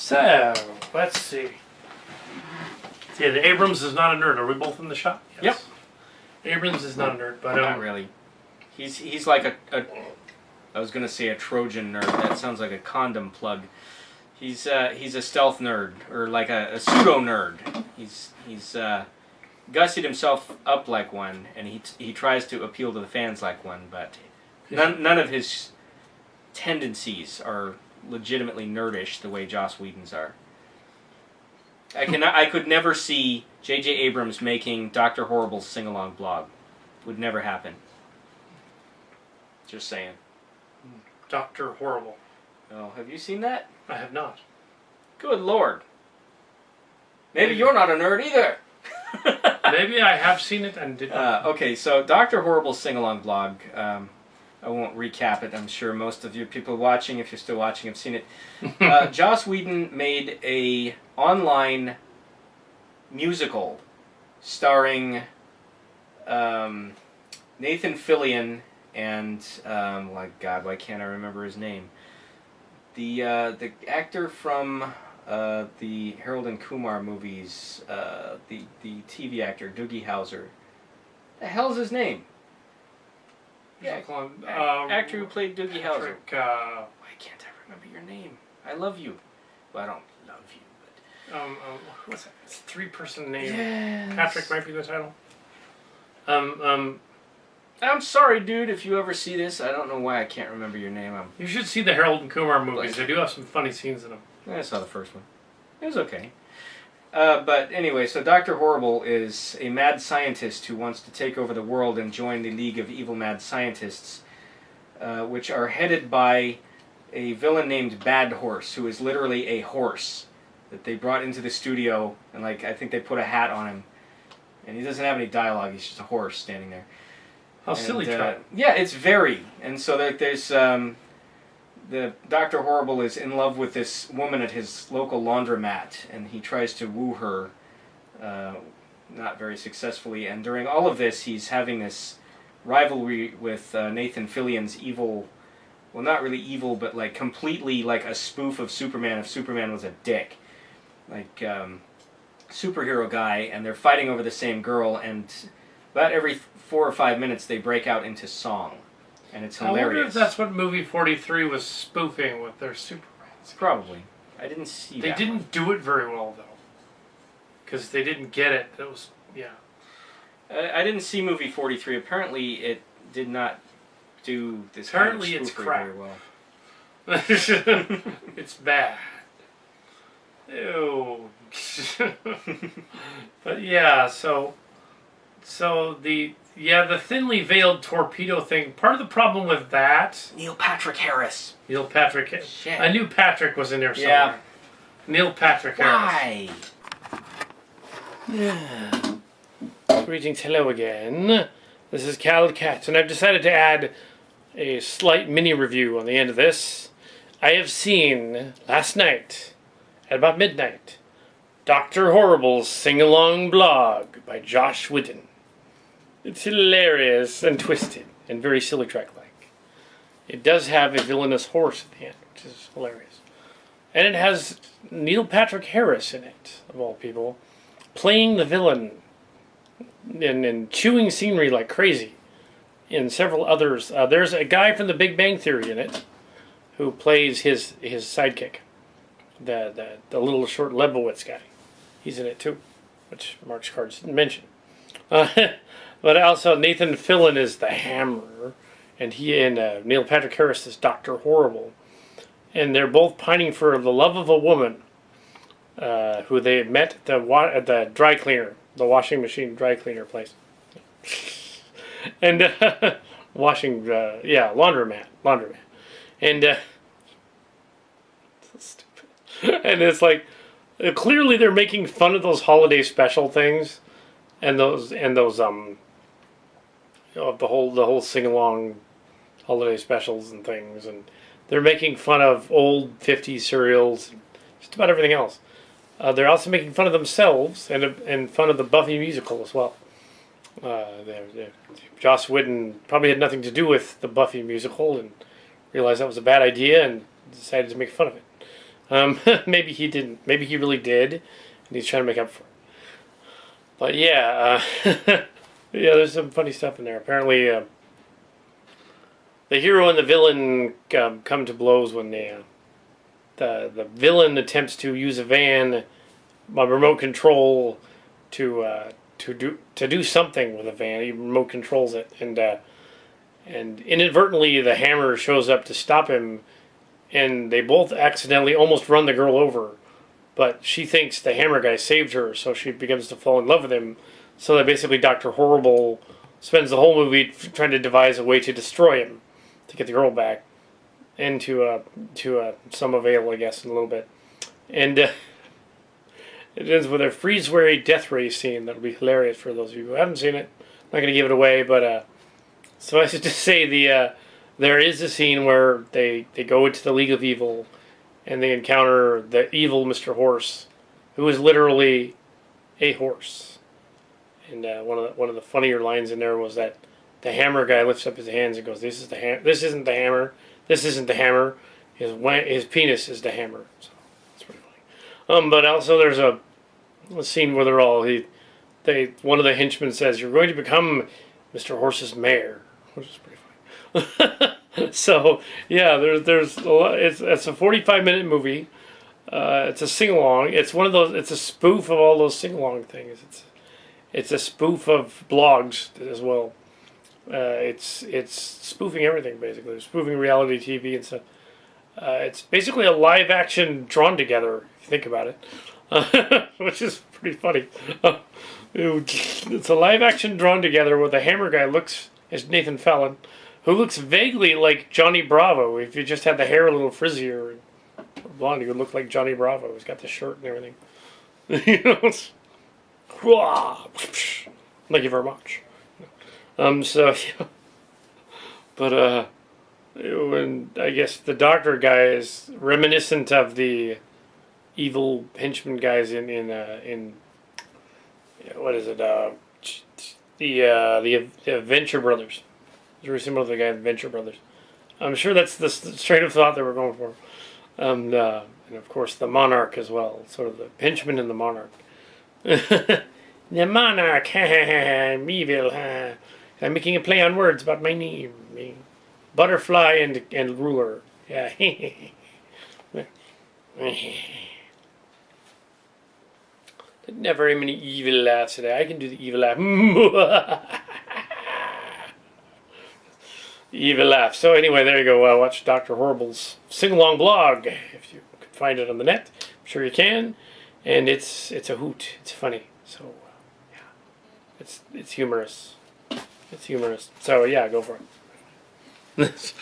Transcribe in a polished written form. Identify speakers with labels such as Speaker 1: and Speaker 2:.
Speaker 1: So, let's see. Yeah, the Abrams is not a nerd. Are we both in the shop? Yes. Yep. Abrams is not a nerd, but
Speaker 2: not really. He's like a I was gonna say a Trojan nerd. That sounds like a condom plug. He's a stealth nerd, or like a pseudo nerd. He's gussied himself up like one, and he tries to appeal to the fans like one, but none of his tendencies are legitimately nerdish the way Joss Whedon's are. I could never see J.J. Abrams making Dr. Horrible's sing-along blog. Would never happen. Just saying.
Speaker 1: Dr. Horrible.
Speaker 2: Oh, have you seen that?
Speaker 1: I have not.
Speaker 2: Good Lord. Maybe you're not a nerd either.
Speaker 1: Maybe I have seen it and did not.
Speaker 2: Okay, so Dr. Horrible's sing-along blog, I won't recap it. I'm sure most of you people watching, if you're still watching, have seen it. Joss Whedon made a online musical starring Nathan Fillion and God, why can't I remember his name? The actor from the Harold and Kumar movies, the TV actor Doogie Howser. The hell's his name? Yeah, actor who played Doogie Howser. Why can't I remember your name? I love you. Well, I don't love you, but
Speaker 1: what's that? It's a three-person name.
Speaker 2: Yes.
Speaker 1: Patrick might be the title.
Speaker 2: I'm sorry, dude, if you ever see this. I don't know why I can't remember your name.
Speaker 1: You should see the Harold and Kumar movies. They do have some funny scenes in them.
Speaker 2: I saw the first one. It was okay. But anyway, so Dr. Horrible is a mad scientist who wants to take over the world and join the League of Evil Mad Scientists, which are headed by a villain named Bad Horse, who is literally a horse that they brought into the studio, and I think they put a hat on him, and he doesn't have any dialogue. He's just a horse standing there.
Speaker 1: How silly try.
Speaker 2: Yeah, it's very. And so there's the Dr. Horrible is in love with this woman at his local laundromat, and he tries to woo her, not very successfully. And during all of this, he's having this rivalry with Nathan Fillion's evil, well, not really evil, but completely like a spoof of Superman if Superman was a dick. Superhero guy, and they're fighting over the same girl, and about every 4 or 5 minutes they break out into song. And it's hilarious.
Speaker 1: I wonder if that's what movie 43 was spoofing with their Superman.
Speaker 2: Probably. I didn't see
Speaker 1: that. They didn't do it very well, though. Because they didn't get it. It was, yeah.
Speaker 2: I didn't see movie 43. Apparently it did not do this
Speaker 1: Apparently
Speaker 2: kind of
Speaker 1: it's crap.
Speaker 2: very well.
Speaker 1: It's bad. Ew. But yeah, so the thinly veiled torpedo thing, part of the problem with that...
Speaker 2: Neil Patrick Harris.
Speaker 1: Shit. I knew Patrick was in there somewhere. Yeah. Neil Patrick Harris.
Speaker 2: Why?
Speaker 1: Greetings, hello again. This is Cal Cat, and I've decided to add a slight mini review on the end of this. I have seen, last night, at about midnight, Dr. Horrible's Sing-Along Blog by Joss Whedon. It's hilarious and twisted and very silly track-like. It does have a villainous horse at the end, which is hilarious. And it has Neil Patrick Harris in it, of all people, playing the villain and chewing scenery like crazy. In several others, there's a guy from The Big Bang Theory in it who plays his sidekick, the little short Lebowitz guy. He's in it too, which Marx cards didn't mention. But also Nathan Fillion is the Hammer, and Neil Patrick Harris is Dr. Horrible, and they're both pining for the love of a woman who they met at the dry cleaner, the washing machine dry cleaner place, and laundromat, and so stupid, and it's clearly they're making fun of those holiday special things, and those the whole sing-along holiday specials and things, and they're making fun of old 50s serials, and just about everything else. They're also making fun of themselves and fun of the Buffy musical as well. Joss Whedon probably had nothing to do with the Buffy musical and realized that was a bad idea and decided to make fun of it. Maybe he didn't. Maybe he really did, and he's trying to make up for it. But yeah, yeah, there's some funny stuff in there. Apparently, the hero and the villain come to blows when the villain attempts to use a van, a remote control, to do something with a van. He remote controls it, and inadvertently the Hammer shows up to stop him, and they both accidentally almost run the girl over. But she thinks the Hammer guy saved her, so she begins to fall in love with him. So that basically Dr. Horrible spends the whole movie trying to devise a way to destroy him, to get the girl back, and to some avail, I guess, in a little bit. And it ends with a freeze-worry death ray scene that'll be hilarious for those of you who haven't seen it. I'm not going to give it away, but suffice it to say, there is a scene where they go into the League of Evil, and they encounter the evil Mr. Horse, who is literally a horse. And one of the funnier lines in there was that the Hammer guy lifts up his hands and goes, "This isn't the hammer. This isn't the hammer. His penis is the hammer." So it's pretty funny. But also there's a scene where one of the henchmen says, "You're going to become Mr. Horse's mayor," which is pretty funny. So yeah, there's a lot. It's a 45-minute movie. It's a sing-along. It's one of those. It's a spoof of all those sing-along things. It's a spoof of blogs as well. It's spoofing everything basically. It's spoofing reality TV and stuff. It's basically a live action drawn together if you think about it, which is pretty funny. It's a live action drawn together where the Hammer guy looks as Nathan Fallon, who looks vaguely like Johnny Bravo. If you just had the hair a little frizzier or blonde, he would look like Johnny Bravo. He's got the shirt and everything. Thank you very much. So, yeah. But, when I guess the doctor guy is reminiscent of the evil henchman guys in what is it? The Adventure Brothers. It's very similar to the guy in Adventure Brothers. I'm sure that's the train of thought that we're going for. And of course the Monarch as well. Sort of the henchman and the Monarch. The Monarch, I'm evil. I'm making a play on words about my name. Butterfly and ruler. Yeah. Not very many evil laughs today. I can do the evil laugh. Evil laugh. So anyway, there you go. Watch Dr. Horrible's sing-along blog if you can find it on the net. I'm sure you can. And it's a hoot. It's funny. So yeah, it's humorous. It's humorous. So yeah, go for it.